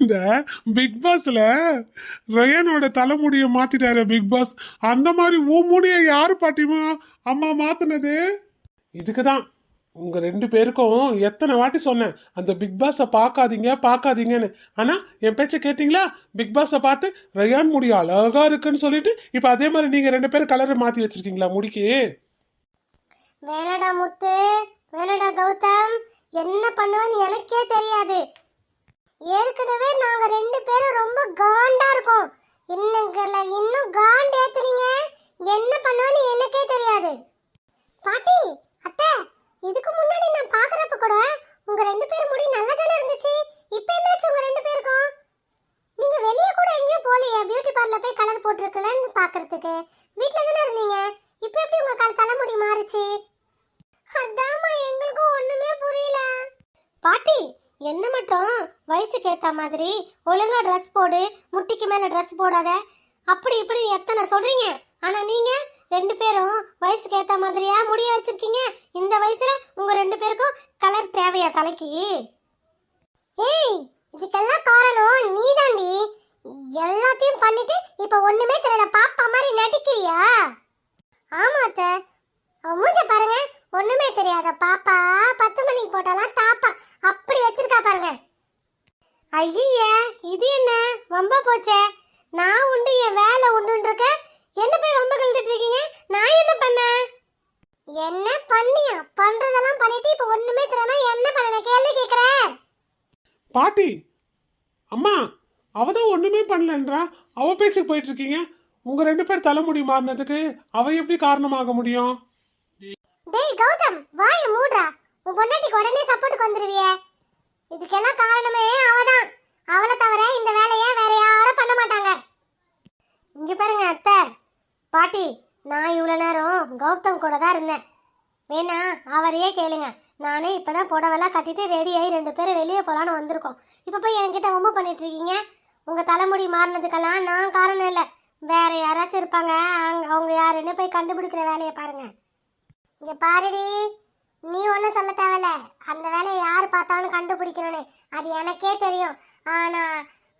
இந்த பிக் பாஸ்ல ரயானோட தலைமுடிய மாத்திட்டாரு big pass. அந்த மாதிரி உன் முடிய யாரு பாட்டிமா அம்மா மாத்தினது? இதுக்குதான் உங்க 2 பேருக்கும் எத்தனை வாட்டி சொன்னேன் அந்த பிக் பாஸ பாக்காதீங்க பாக்காதீங்கன்னு. ஆனா என் பேச்ச கேட்டீங்களா? பிக் பாஸ பார்த்து ரயான் முடி அழகா இருக்குன்னு சொல்லிட்டு இப்ப அதே மாதிரி நீங்க 2 பேரும் கலரை மாத்தி வச்சிருக்கீங்களா முடிக்கு? வேணடா முத்து, வேணடா கௌதம், என்ன பண்ணுவேன்னு எனக்கே தெரியாது. ஏற்கனவே நாங்க 2 பேரும் ரொம்ப காண்டா இருக்கோம். இன்னும் காண்ட் ஏத்துனீங்க, என்ன பண்ணுவேன்னு எனக்கே தெரியாது. பாட்டி, அத்தை, இதுக்கு முன்னாடி நான் பாக்குறப்ப கூட உங்க 2 பேர் முடி நல்லா தானே இருந்துச்சு. இப்போ என்னாச்சு உங்க 2 பேருக்கும்? நீங்க வெளியே கூட எங்கேயும் போலையா? பியூட்டி பார்லர் போய் கலர் போட்டிருக்கலன்னு பாக்குறதுக்கு வீட்ல தானே இருந்தீங்க. இப்போ எப்படி உங்க தலைமுடி மாறுச்சு? அதாம்மா எங்களுக்கும் ஒண்ணுமே புரியல. பாட்டி, என்ன மட்டும் வயசுக்கு ஏத்த மாதிரி ஒழுங்கா ட்ரெஸ் போடு, முட்டிக்கு மேல ட்ரெஸ் போடாத, அப்படி இப்படி எத்தனை சொல்றீங்க. ஆனா நீங்க 2 பேரும் வயசுக்கு ஏத்த மாதிரியா முடிய வச்சிருக்கீங்க. இந்த வயசுல உங்க 2 பேருக்கும் கலர் தேவையா தலைக்கு? ஏய், இதுக்கெல்லாம் காரணம் நீதாண்டி. எல்லாத்தையும் பண்ணிட்டு இப்ப ஒண்ணுமே தெரியல பாப்பா மாதிரி நடிக்கிறியா? ஆமா அத்தை, மூஞ்ச பாருங்க, ஒண்ணுமே தெரியாத பாப்பா 10 மணிக்கு போட்டாலாம் தாப்பா அப்படி வச்சிருக்கா பாருங்க. ஐய, இது என்ன வம்பா போச்சே? நான் உண்டு என் வேலை உண்டுன்னு இருக்கேன், என்ன போய் வம்ப கழுத்துட்டு இருக்கீங்க? நான் என்ன பண்ணேன்? என்ன பண்ணியா? பண்றதெல்லாம் பண்ணிட்டு இப்ப ஒண்ணுமே தெரியாம என்ன பண்ண கேள்வி கேக்குற? பாட்டி, அம்மா அவதான் ஒண்ணுமே பண்ணலன்றா, அவ பேச்சுக்கு போயிட்டு இருக்கீங்க. உங்க 2 பேர் தலைமுடி மாறினதுக்கு அவ எப்படி காரணமாக முடியும்? டேய் கௌதம், வாயை மூடுறா. உன் பொண்டாட்டிக்கு உடனே சப்போர்ட்டுக்கு வந்துருவியே. இதுக்கெல்லாம் காரணமே அவதான். அவளை தவிர இந்த வேலையை வேற யாரும் பண்ண மாட்டாங்க. இங்க பாருங்க அத்தை, பாட்டி, நான் இவ்வளவு நேரம் கௌதம் கூட தான் இருந்தேன். வேணா அவரையே கேளுங்க. நானே இப்பதான் புடவெல்லாம் கட்டிட்டு ரெடி ஆகி 2 பேரும் வெளியே போலான்னு வந்திருக்கோம். இப்ப போய் என்கிட்ட ரொம்ப பண்ணிட்டு இருக்கீங்க. உங்க தலைமுடி மாறினதுக்கெல்லாம் நான் காரணம் இல்லை, வேற யாராச்சும் இருப்பாங்க. அவங்க யாருன்னு போய் கண்டுபிடிக்கிற வேலையை பாருங்க. இங்க பாருடி, நீ ஒன்றும் சொல்ல தேவையில்ல. அந்த வேலையை யார் பார்த்தாலும் கண்டுபிடிக்கணும்னு அது எனக்கே தெரியும். ஆனா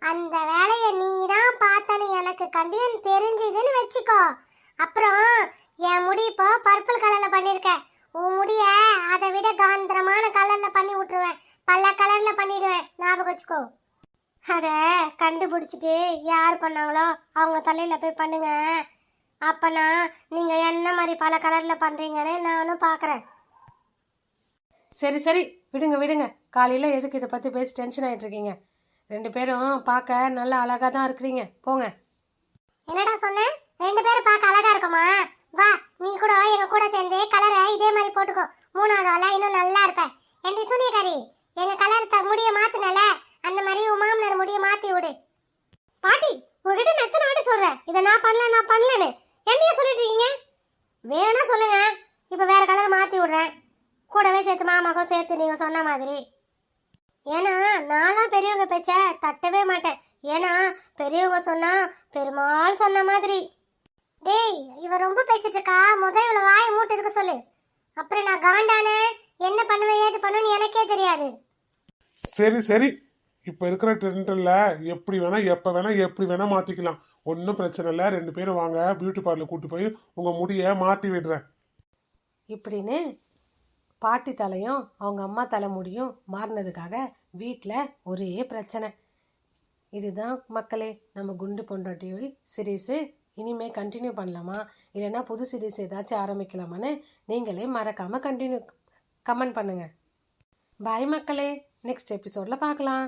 அந்த வேலையை நீ தான் பார்த்தனு எனக்கு கண்டியன் தெரிஞ்சுதுன்னு வச்சுக்கோ, அப்புறம் என் முடி இப்போ பர்பிள் கலர்ல பண்ணிருக்க. உன் முடிய அதை விட காந்திரமான கலர்ல பண்ணி விட்டுருவேன், பல கலர்ல பண்ணிடுவேன், ஞாபகம் வச்சுக்கோ. அதை கண்டுபிடிச்சிட்டு யார் பண்ணாங்களோ அவங்க தலையில போய் பண்ணுங்க. அப்பனா நீங்க என்ன மாதிரி பல கலர்ல பண்றீங்கன்னு நானும் பாக்குறேன். சரி சரி, விடுங்க விடுங்க. காலையில எதுக்கு இதை பத்தி பேசி டென்ஷன் ஆயிட்டு இருக்கீங்க? 2 பேரும் பார்க்க நல்லா அழகா தான் இருக்கிறீங்க, போங்க. என்னடா சொன்ன? 2 பேரும் பார்க்க அழகா இருக்குமா? வா, நீ கூட எங்க கூட சேர்ந்து கலரை இதே மாதிரி போட்டுக்கோ. 3வது ஆளா இன்னும் நல்லா இருப்ப. என் சூனியக்காரி, எங்க கலர் முடிய மாத்துனல, அந்த மாதிரி உன் மாமனார் முடிய மாத்தி விடு. பாட்டி, உங்ககிட்ட நான் எத்தனை வாட்டி சொல்றேன் இதை நான் பண்ணலன்னு என்னைய சொல்லிட்டு இருக்கீங்க? வேணும்னா சொல்லுங்க, இப்ப வேற கலர் மாத்தி விடுறேன். கூடவே சேர்த்து மாமாக்கும் சேர்த்து நீங்க சொன்ன மாதிரி. ஏன்னா நான்லாம் பெரியவங்க பேச்ச தட்டவே மாட்டேன். ஏன்னா பெரியவங்க சொன்னா பெருமாள் சொன்ன மாதிரி. டேய், இவ ரொம்ப பேசிட்டு இருக்கா, முதல்ல இவளை வாயை மூட்டதுக்கு சொல்லு. அப்புறம் நான் காண்டானே என்ன பண்ணுவேன் ஏது பண்ணுவேன்னு எனக்கே தெரியாது. சரி சரி, இப்ப இருக்கிற ட்ரெண்ட்ல எப்படி வேணா எப்ப வேணா எப்படி வேணா மாத்திக்கலாம். ஒன்னும் பிரச்சனை இல்ல. 2 பேரும் வாங்க, பியூட்டி பார்லர் கூட்டு போய் உங்க முடிய மாத்தி விடுறேன் இப்படின்னு பாட்டி தலையும் அவங்க அம்மா தலை முடியும் மாறினதுக்காக வீட்டில் ஒரே பிரச்சனை. இதுதான் மக்களே நம்ம குண்டு பொண்டாட்டி சீரீஸு. இனிமே கண்டினியூ பண்ணலாமா இல்லைன்னா புது சீரீஸ் ஏதாச்சும் ஆரம்பிக்கலாமான்னு நீங்களே மறக்காமல் கமெண்ட் பண்ணுங்கள். பாய் மக்களே, நெக்ஸ்ட் எபிசோடில் பார்க்கலாம்.